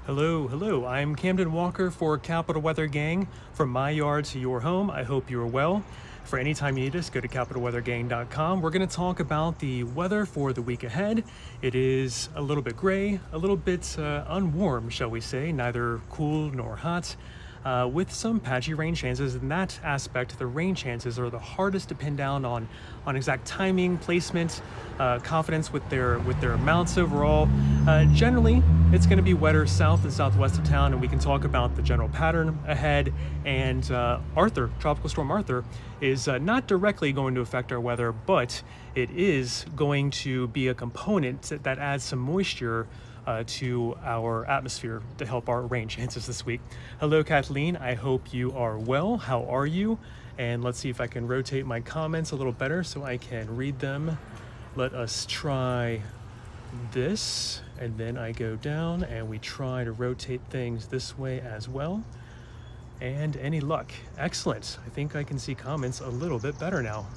Hello. I'm Camden Walker for Capital Weather Gang. From my yard to your home, I hope you're well. For any time you need us, go to capitalweathergang.com. We're going to talk about the weather for the week ahead. It is a little bit gray, a little bit unwarm, shall we say, neither cool nor hot. With some patchy rain chances. In that aspect, the rain chances are the hardest to pin down on exact timing, placement, confidence with their amounts overall. Generally, it's going to be wetter south and southwest of town, and we can talk about the general pattern ahead. And Tropical Storm Arthur, is not directly going to affect our weather, but it is going to be a component that adds some moisture to our atmosphere to help our rain chances this week. Hello, Kathleen. I hope you are well. How are you? And let's see if I can rotate my comments a little better so I can read them. Let us try this, and then I go down and we try to rotate things this way as well. And any luck? Excellent. I think I can see comments a little bit better now.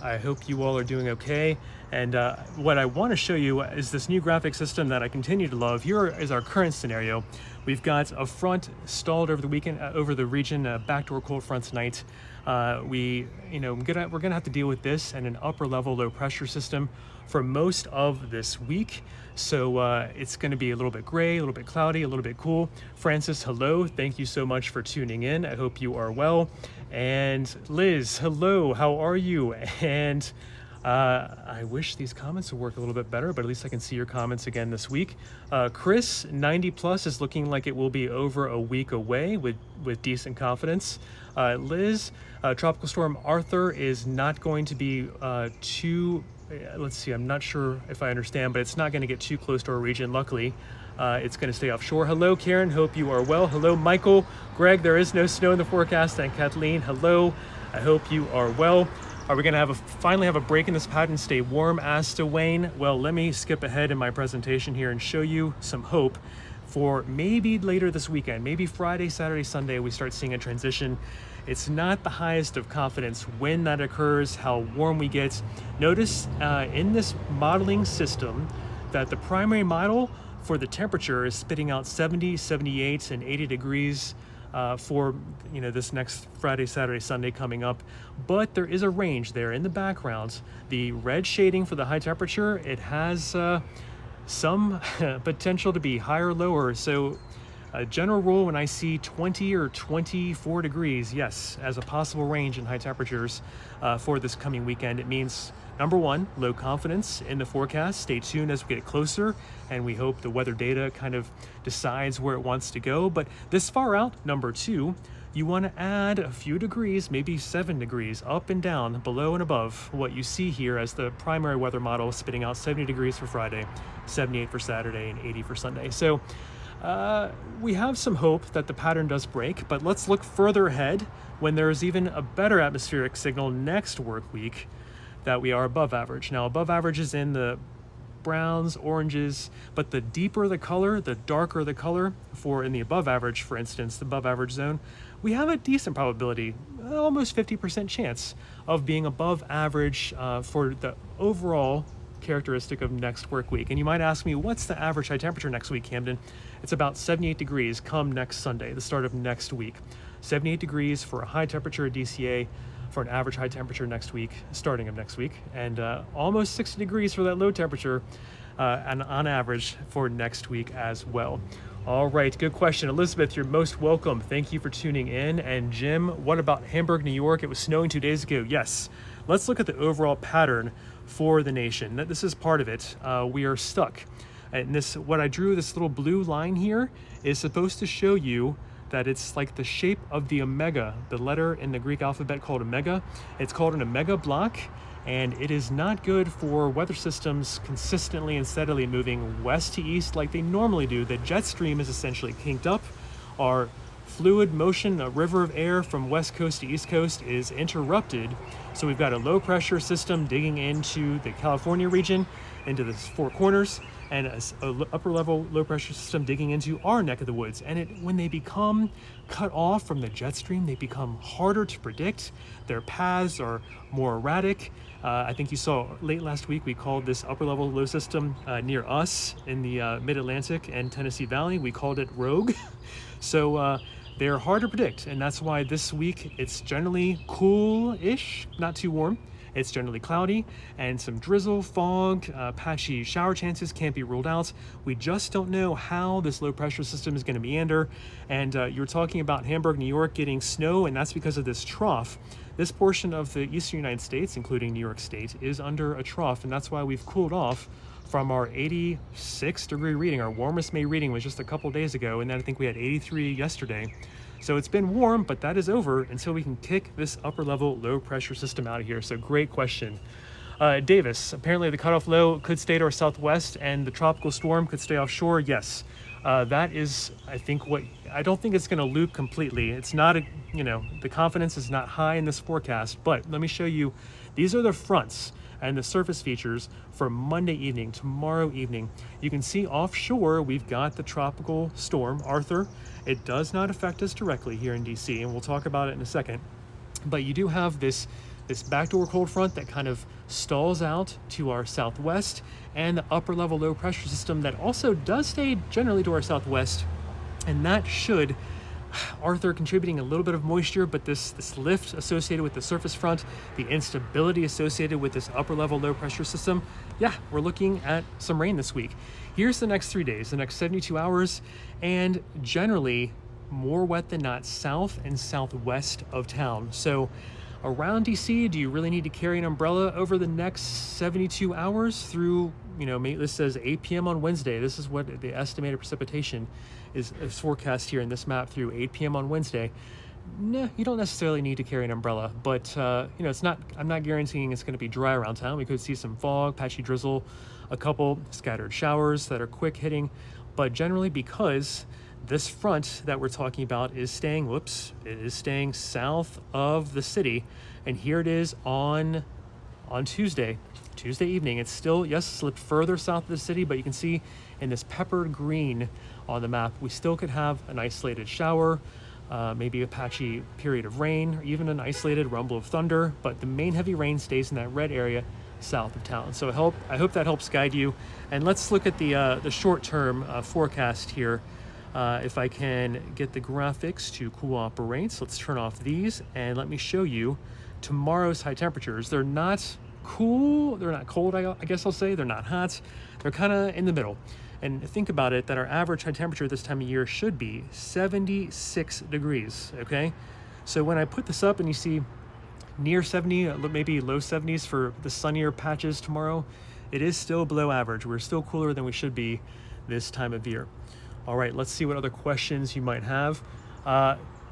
I hope you all are doing okay. And what I want to show you is this new graphic system that I continue to love. Here is our current scenario. We've got a front stalled over the weekend, over the region, backdoor cold front tonight. We're gonna have to deal with this and an upper level low pressure system for most of this week. So it's going to be a little bit gray, a little bit cloudy, a little bit cool. Francis, hello. Thank you so much for tuning in. I hope you are well. And Liz, hello. How are you? And I wish these comments would work a little bit better, but at least I can see your comments again this week. Chris, 90 plus is looking like it will be over a week away with decent confidence. Liz, Tropical Storm Arthur is not going to be too, let's see, I'm not sure if I understand, but it's not going to get too close to our region, luckily. It's going to stay offshore. Hello, Karen. Hope you are well. Hello, Michael. Greg, there is no snow in the forecast. And Kathleen, hello. I hope you are well. Are we going to finally have a break in this pattern, stay warm? Asked Wayne. Well, let me skip ahead in my presentation here and show you some hope for maybe later this weekend. Maybe Friday, Saturday, Sunday, we start seeing a transition. It's not the highest of confidence when that occurs, how warm we get. Notice in this modeling system that the primary model for the temperature is spitting out 70, 78, and 80 degrees for this next Friday, Saturday, Sunday coming up. But there is a range there in the background. The red shading for the high temperature, it has some potential to be higher or lower. So a general rule, when I see 20 or 24 degrees, yes, as a possible range in high temperatures for this coming weekend, it means number one, low confidence in the forecast. Stay tuned as we get closer, and we hope the weather data kind of decides where it wants to go. But this far out, number two, you want to add a few degrees, maybe 7 degrees up and down, below and above what you see here as the primary weather model spitting out 70 degrees for Friday, 78 for Saturday, and 80 for Sunday. So we have some hope that the pattern does break, but let's look further ahead when there's even a better atmospheric signal next work week that we are above average. Now, above average is in the browns, oranges, but the deeper the color, the darker the color. For in the above average, for instance, the above average zone, we have a decent probability, almost 50% chance of being above average for the overall characteristic of next work week. And you might ask me, what's the average high temperature next week, Camden? It's about 78 degrees come next Sunday, the start of next week. 78 degrees for a high temperature DCA for an average high temperature next week, starting of next week, and almost 60 degrees for that low temperature and on average for next week as well. All right, good question. Elizabeth, you're most welcome. Thank you for tuning in. And Jim, what about Hamburg, New York? It was snowing 2 days ago. Yes. Let's look at the overall pattern for the nation. This is part of it. We are stuck. And what I drew, this little blue line here, is supposed to show you that it's like the shape of the omega, the letter in the Greek alphabet called omega. It's called an omega block, and it is not good for weather systems consistently and steadily moving west to east like they normally do. The jet stream is essentially kinked up. Our fluid motion, a river of air from west coast to east coast, is interrupted. So we've got a low pressure system digging into the California region, into the Four Corners, and upper level low pressure system digging into our neck of the woods. And when they become cut off from the jet stream, they become harder to predict. Their paths are more erratic. I think you saw late last week, we called this upper level low system near us in the mid-Atlantic and Tennessee Valley, we called it Rogue. So they're hard to predict, and that's why this week it's generally cool-ish, not too warm. It's generally cloudy, and some drizzle, fog, patchy shower chances can't be ruled out. We just don't know how this low pressure system is going to meander. And you were talking about Hamburg, New York getting snow, and that's because of this trough. This portion of the eastern United States, including New York State, is under a trough, and that's why we've cooled off from our 86-degree reading. Our warmest May reading was just a couple days ago, and then I think we had 83 yesterday. So it's been warm, but that is over until we can kick this upper level low pressure system out of here. So great question. Davis, apparently the cutoff low could stay to our southwest and the tropical storm could stay offshore. Yes, that is, I don't think it's going to loop completely. It's not the confidence is not high in this forecast, but let me show you. These are the fronts and the surface features for Monday evening, tomorrow evening. You can see offshore, we've got the tropical storm, Arthur. It does not affect us directly here in DC, and we'll talk about it in a second. But you do have this backdoor cold front that kind of stalls out to our southwest, and the upper level low pressure system that also does stay generally to our southwest. And that should, Arthur contributing a little bit of moisture, but this lift associated with the surface front, the instability associated with this upper level low pressure system, yeah, we're looking at some rain this week. Here's the next 3 days, the next 72 hours, and generally more wet than not south and southwest of town. So around DC, do you really need to carry an umbrella over the next 72 hours through, this says 8 p.m. on Wednesday. This is what the estimated precipitation is forecast here in this map through 8 p.m. on Wednesday. No, you don't necessarily need to carry an umbrella, but I'm not guaranteeing it's going to be dry around town. We could see some fog, patchy drizzle, a couple scattered showers that are quick hitting, but generally because this front that we're talking about is staying south of the city, and here it is on Tuesday evening. It's still, yes, slipped further south of the city, but you can see in this peppered green on the map, we still could have an isolated shower, maybe a patchy period of rain, or even an isolated rumble of thunder, but the main heavy rain stays in that red area south of town. So I hope that helps guide you. And let's look at the short-term forecast here. If I can get the graphics to cooperate, so let's turn off these and let me show you tomorrow's high temperatures. They're not cool, they're not cold, I guess I'll say. They're not hot, they're kind of in the middle. And think about it, that our average high temperature this time of year should be 76 degrees, okay? So when I put this up and you see near 70, maybe low 70s for the sunnier patches tomorrow, it is still below average. We're still cooler than we should be this time of year. All right, let's see what other questions you might have.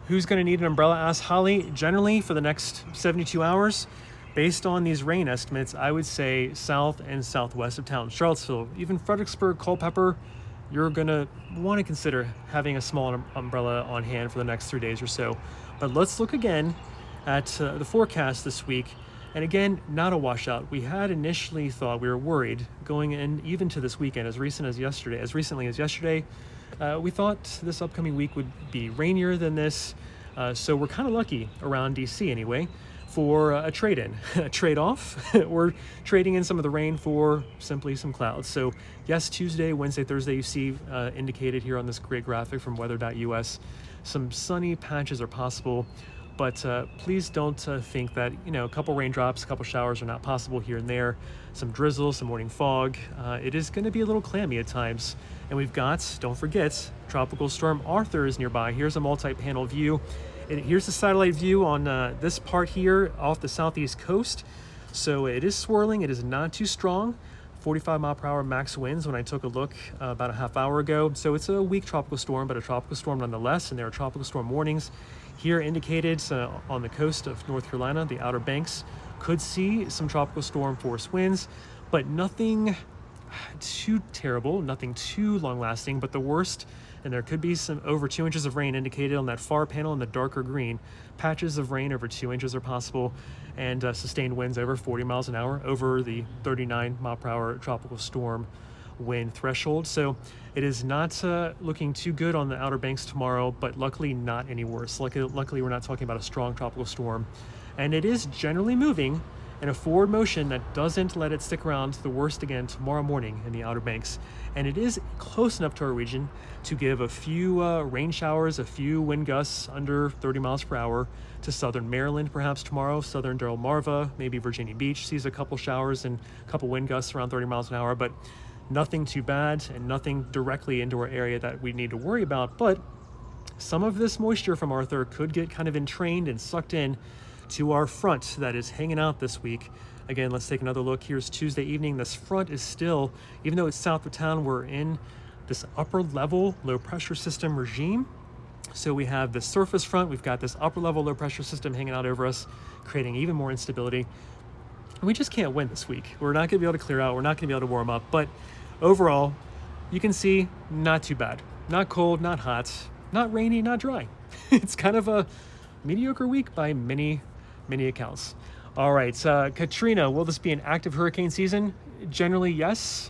Who's going to need an umbrella? Asked Holly. Generally, for the next 72 hours, based on these rain estimates, I would say south and southwest of town. Charlottesville, even Fredericksburg, Culpeper, you're going to want to consider having a small umbrella on hand for the next 3 days or so. But let's look again at the forecast this week. And again, not a washout. We had initially thought, we were worried going in even to this weekend, as recently as yesterday, we thought this upcoming week would be rainier than this. So we're kind of lucky around DC anyway for a trade-in, a trade-off. We're trading in some of the rain for simply some clouds. So yes, Tuesday, Wednesday, Thursday, you see indicated here on this great graphic from weather.us, some sunny patches are possible. But please don't think that, a couple raindrops, a couple showers are not possible here and there. Some drizzle, some morning fog. It is going to be a little clammy at times. And we've got, don't forget, Tropical Storm Arthur is nearby. Here's a multi-panel view. Here's the satellite view on this part here off the southeast coast. So it is swirling. It is not too strong. 45 mile per hour max winds when I took a look about a half hour ago. So it's a weak tropical storm, but a tropical storm nonetheless. And there are tropical storm warnings here indicated on the coast of North Carolina. The Outer Banks could see some tropical storm force winds, but nothing too terrible, nothing too long lasting. But the worst, and there could be some over 2 inches of rain indicated on that far panel in the darker green. Patches of rain over 2 inches are possible, and sustained winds over 40 miles an hour over the 39 mile per hour tropical storm wind threshold. So it is not looking too good on the Outer Banks tomorrow, but luckily not any worse. Luckily, we're not talking about a strong tropical storm. And it is generally moving in a forward motion that doesn't let it stick around to the worst again tomorrow morning in the Outer Banks. And it is close enough to our region to give a few rain showers, a few wind gusts under 30 miles per hour to southern Maryland perhaps tomorrow, southern Delmarva, maybe Virginia Beach sees a couple showers and a couple wind gusts around 30 miles an hour, but nothing too bad and nothing directly into our area that we need to worry about. But some of this moisture from Arthur could get kind of entrained and sucked in to our front that is hanging out this week. Again, let's take another look. Here's Tuesday evening. This front is still, even though it's south of town, we're in this upper level low pressure system regime. So we have the surface front, we've got this upper level low pressure system hanging out over us, creating even more instability. We just can't win this week. We're not gonna be able to clear out, we're not gonna be able to warm up, but overall, you can see not too bad. Not cold, not hot, not rainy, not dry. It's kind of a mediocre week by many accounts. All right, Katrina, will this be an active hurricane season? Generally, yes,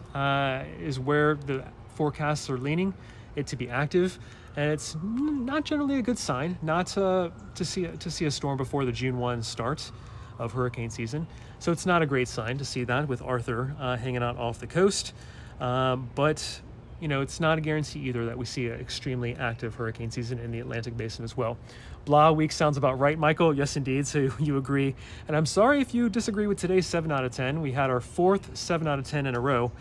is where the forecasts are leaning it to be active. And it's not generally a good sign not to see a storm before the June 1 start of hurricane season. So it's not a great sign to see that with Arthur hanging out off the coast. But you know, it's not a guarantee either that we see an extremely active hurricane season in the Atlantic Basin as well. Blah week sounds about right, Michael. Yes, indeed. So you agree. And I'm sorry if you disagree with today's 7 out of 10. We had our 4th 7 out of 10 in a row.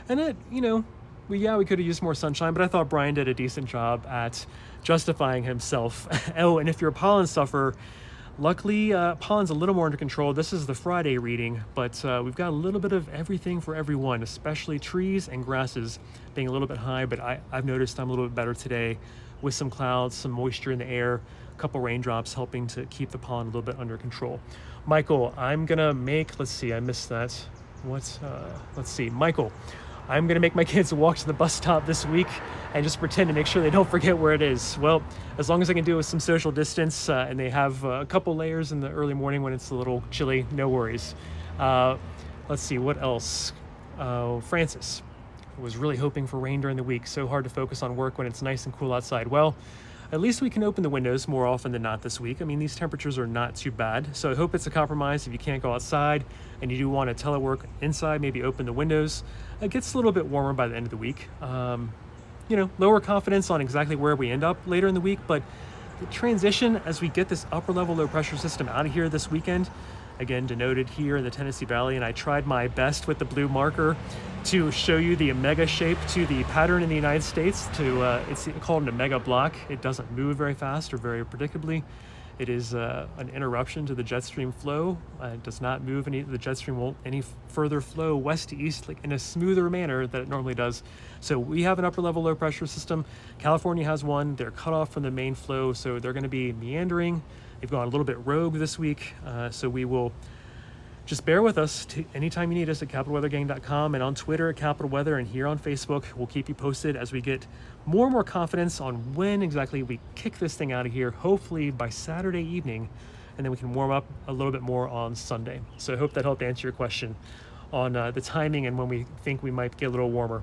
And it, you know, we could have used more sunshine, but I thought Brian did a decent job at justifying himself. Oh, and if you're a pollen sufferer, luckily pollen's a little more under control. This is the Friday reading, but we've got a little bit of everything for everyone, especially trees and grasses being a little bit high, but I've noticed I'm a little bit better today with some clouds, some moisture in the air, a couple raindrops helping to keep the pollen a little bit under control. Michael, I'm gonna make, let's see, I missed that. Let's see, Michael, I'm gonna make my kids walk to the bus stop this week and just pretend to make sure they don't forget where it is. Well, as long as I can do it with some social distance and they have a couple layers in the early morning when it's a little chilly, no worries. Let's see, what else? Francis was really hoping for rain during the week. So hard to focus on work when it's nice and cool outside. Well, at least we can open the windows more often than not this week. I mean, these temperatures are not too bad. So I hope it's a compromise if you can't go outside and you do want to telework inside, maybe open the windows. It gets a little bit warmer by the end of the week. You know, lower confidence on exactly where we end up later in the week, but the transition as we get this upper level low pressure system out of here this weekend, again denoted here in the Tennessee Valley, and I tried my best with the blue marker to show you the omega shape to the pattern in the United States. It's called an omega block. It doesn't move very fast or very predictably. It is an interruption to the jet stream flow. It does not move the jet stream won't any further flow west to east like in a smoother manner that it normally does. So we have an upper level low pressure system. California has one. They're cut off from the main flow, so they're going to be meandering. They've gone a little bit rogue this week, so we will just bear with us anytime you need us at capitalweathergang.com and on Twitter at Capital Weather and here on Facebook. We'll keep you posted as we get more and more confidence on when exactly we kick this thing out of here, hopefully by Saturday evening, and then we can warm up a little bit more on Sunday. So I hope that helped answer your question on the timing and when we think we might get a little warmer.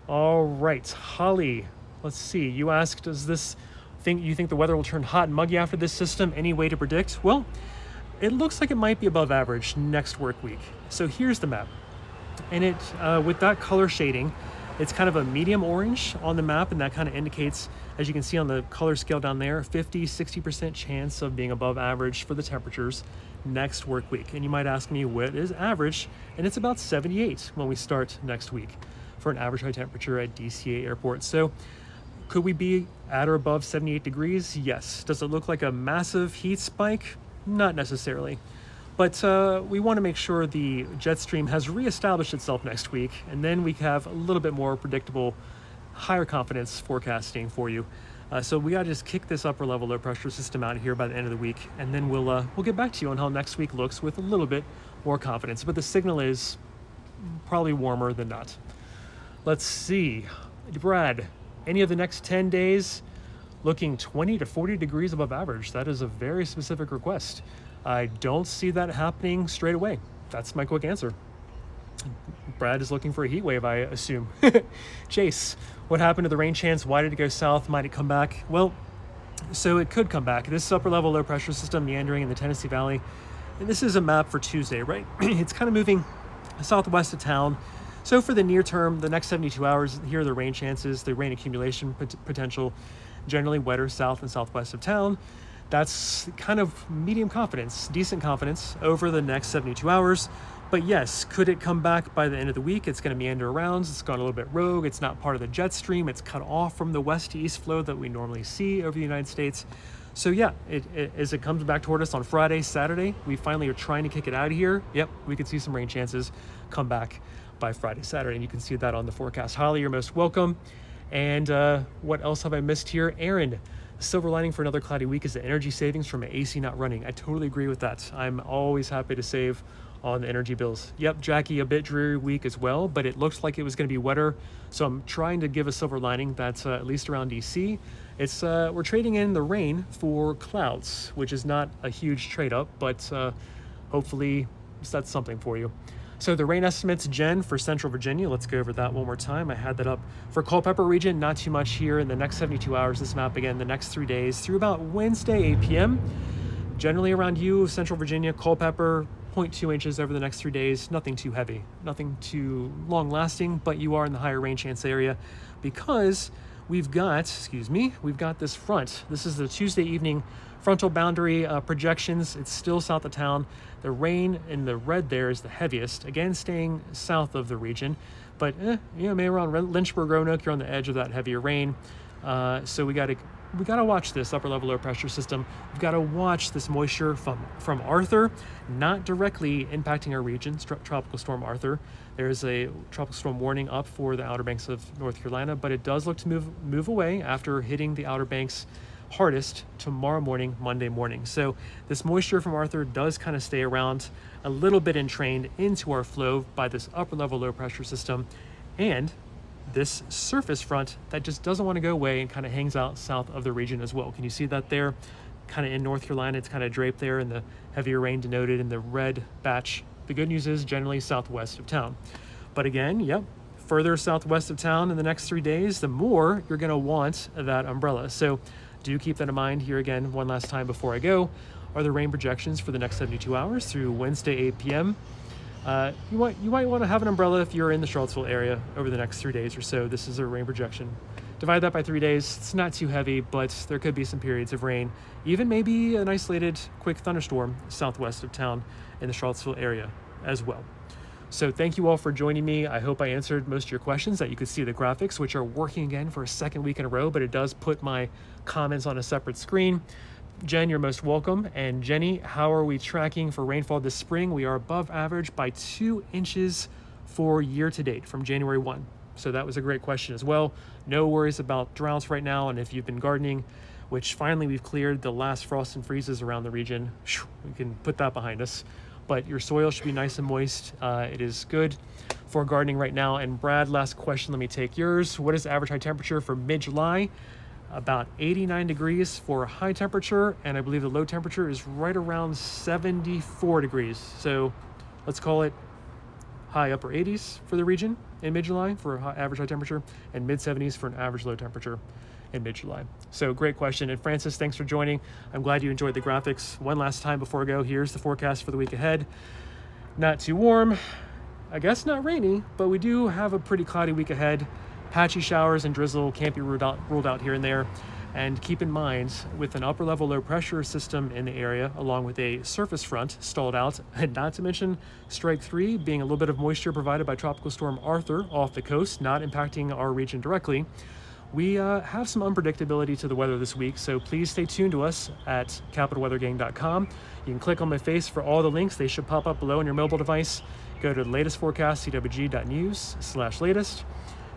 All right, Holly, let's see. You asked, you think the weather will turn hot and muggy after this system? Any way to predict? Well, it looks like it might be above average next work week. So here's the map. And it, with that color shading, it's kind of a medium orange on the map, and that kind of indicates, as you can see on the color scale down there, 50-60% chance of being above average for the temperatures next work week. And you might ask me, what is average? And it's about 78 when we start next week for an average high temperature at DCA Airport. So could we be at or above 78 degrees? Yes. Does it look like a massive heat spike? Not necessarily, but we want to make sure the jet stream has reestablished itself next week, and then we have a little bit more predictable, higher confidence forecasting for you. So we got to just kick this upper level low pressure system out of here by the end of the week, and then we'll get back to you on how next week looks with a little bit more confidence. But the signal is probably warmer than not. Let's see, Brad, any of the next 10 days looking 20 to 40 degrees above average? That is a very specific request. I don't see that happening straight away. That's my quick answer. Brad is looking for a heat wave, I assume. Chase, what happened to the rain chance? Why did it go south? Might it come back? Well, so it could come back. This upper level low pressure system meandering in the Tennessee Valley. And this is a map for Tuesday, right? It's kind of moving southwest of town. So for the near term, the next 72 hours, here are the rain chances, the rain accumulation potential, generally wetter south and southwest of town. That's kind of medium confidence, decent confidence over the next 72 hours. But yes, could it come back by the end of the week? It's going to meander around. It's gone a little bit rogue. It's not part of the jet stream. It's cut off from the west to east flow that we normally see over the United States. So yeah, as it comes back toward us on Friday, Saturday, we finally are trying to kick it out of here. Yep, we could see some rain chances come back by Friday, Saturday. And you can see that on the forecast. Holly, you're most welcome. And what else have I missed here? Aaron, the silver lining for another cloudy week is the energy savings from an AC not running. I totally agree with that. I'm always happy to save on the energy bills. Yep, Jackie, a bit dreary week as well, but it looks like it was going to be wetter. So I'm trying to give a silver lining that's at least around DC. It's we're trading in the rain for clouds, which is not a huge trade up, but hopefully that's something for you. So the rain estimates, Jen, for Central Virginia, let's go over that one more time. I had that up. For Culpeper region, not too much here in the next 72 hours. This map again, the next 3 days through about Wednesday, 8 p.m. Generally around you, Central Virginia, Culpeper, 0.2 inches over the next 3 days. Nothing too heavy, nothing too long lasting, but you are in the higher rain chance area because we've got this front. This is the Tuesday evening frontal boundary projections. It's still south of town. The rain in the red there is the heaviest, again staying south of the region, but maybe around Lynchburg, Roanoke, you're on the edge of that heavier rain. So we got to watch this upper level low pressure system. We've got to watch this moisture from Arthur, not directly impacting our region, Tropical Storm Arthur. There's a tropical storm warning up for the Outer Banks of North Carolina, but it does look to move away after hitting the Outer Banks hardest tomorrow morning, Monday morning. So this moisture from Arthur does kind of stay around, a little bit entrained into our flow by this upper level low pressure system and this surface front that just doesn't want to go away and kind of hangs out south of the region as well. Can you see that there? Kind of in North Carolina, it's kind of draped there and the heavier rain denoted in the red batch. The good news is generally southwest of town. But again, yep, further southwest of town in the next 3 days, the more you're going to want that umbrella. So do keep that in mind. Here again, one last time before I go, are the rain projections for the next 72 hours through Wednesday, 8 p.m. You might want to have an umbrella if you're in the Charlottesville area over the next 3 days or so. This is a rain projection. Divide that by 3 days. It's not too heavy, but there could be some periods of rain, even maybe an isolated quick thunderstorm southwest of town in the Charlottesville area as well. So thank you all for joining me. I hope I answered most of your questions, that you could see the graphics, which are working again for a second week in a row, but it does put my comments on a separate screen. Jen, you're most welcome. And Jenny, how are we tracking for rainfall this spring? We are above average by 2 inches for year to date from January 1. So that was a great question as well. No worries about droughts right now. And if you've been gardening, which finally we've cleared the last frost and freezes around the region, we can put that behind us. But your soil should be nice and moist. It is good for gardening right now. And Brad, last question, let me take yours. What is average high temperature for mid-July? About 89 degrees for high temperature, and I believe the low temperature is right around 74 degrees. So let's call it high upper 80s for the region in mid-July for average high temperature, and mid-70s for an average low temperature in mid-July. So great question. And Francis, thanks for joining. I'm glad you enjoyed the graphics. One last time before I go, here's the forecast for the week ahead. Not too warm, I guess not rainy, but we do have a pretty cloudy week ahead. Patchy showers and drizzle can't be ruled out here and there. And keep in mind, with an upper level low pressure system in the area, along with a surface front stalled out, and not to mention strike 3 being a little bit of moisture provided by Tropical Storm Arthur off the coast, not impacting our region directly, we have some unpredictability to the weather this week. So please stay tuned to us at capitalweathergang.com. You can click on my face for all the links. They should pop up below on your mobile device. Go to the latest forecast, cwg.news/latest.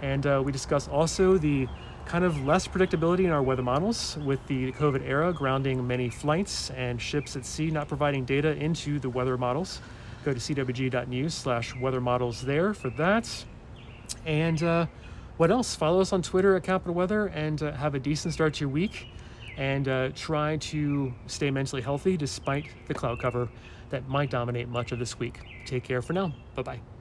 And we discuss also the kind of less predictability in our weather models with the COVID era grounding many flights and ships at sea not providing data into the weather models. Go to cwg.news/weather models there for that. And what else? Follow us on Twitter at Capital Weather, and have a decent start to your week, and try to stay mentally healthy despite the cloud cover that might dominate much of this week. Take care for now. Bye-bye.